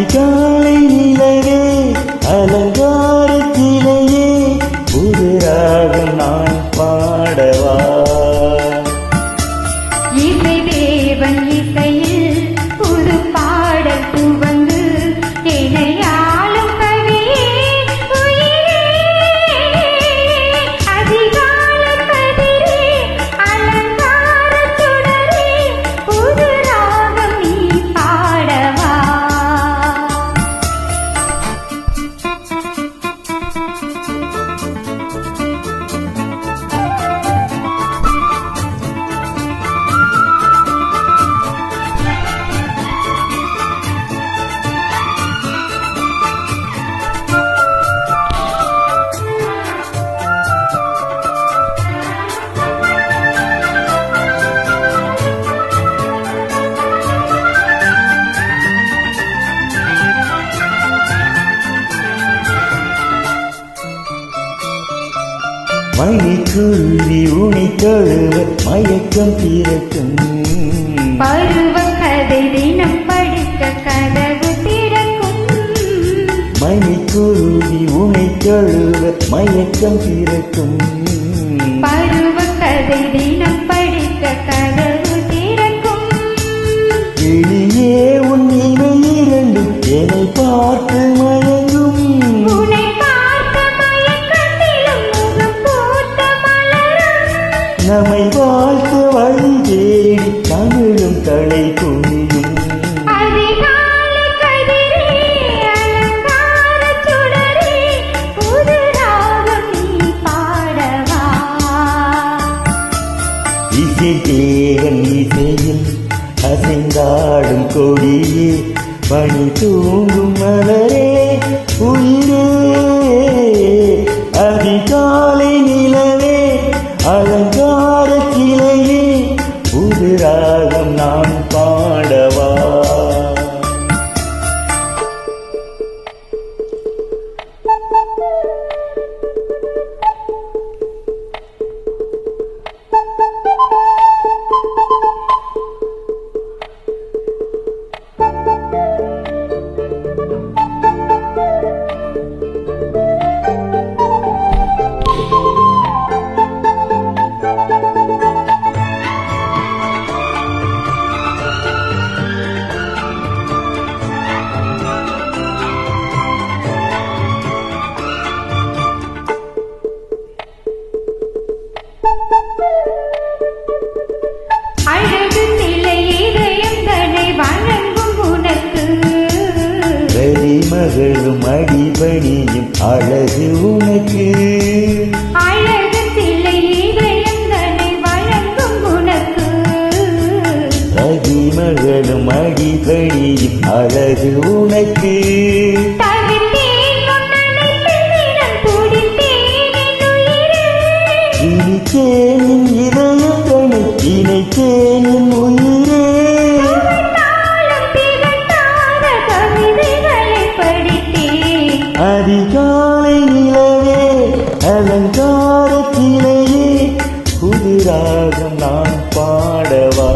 அதிகாலை நிலவே அலங்காரத்திலேயே புது ராகம் நான் பாடவா. இசை தேவன் இசையில் புது பாடல் துவங்கு இணையாளும் கவியே உயிரே. அதிகால கதிரே அலங்கார சுடரே புது ராகம் நீ பாடவா. மணிக்குருவி உனை தழுவ மயக்கம் பிறக்கும். பருவ கதை தினம் படிக்க கதவு திறக்கும். மணிக்குருவி உனை தழுவ மயக்கம் பிறக்கும். பருவ கதை தினம் படிக்க கதவு திறக்கும். வெளியே உன் இவை இரண்டும் என்னை பார்த்து மயங்கும். உன்னை பார்த்த மயக்கத்திலும் முகம் போட்ட மலரும். நம்மை வாழ்த்த வழி தேடி தமிழும் தலை குனியும். அதிகாலை கதிரே அலங்கார சுடரே புது ராகம் நீ பாடவா. இசை தேவன் இசையில் அசைந்தாடும் கொடியே பணி தூங்கும் மலரே உயிரே. அதிகாலை நிலவே அலங்கார கிளையே புது ராகம் நான் பாடவா. அழகு நிலை இதயம் தன்னை வணங்கும் உனக்கு. மகளும் அடிபணியும் அழகு உனக்கு. அழகு நிலை இதயம் தன்னை வணங்கும் உனக்கு. மகளும் அடிபணியும் அழகு உனக்கு. தவிர்த்தேன் உன் அணைப்பில் தினம் துடித்தேன் என் உயிரே. இனித்தேன் என் இதயம் தனை இணைத்தேன் என் உயிரே. நாளும் திகட்டாத கவிதைகளை படித்தேன். அதிகாலை நிலவே அலங்கார கிளையே புது ராகம் நான் பாடவா.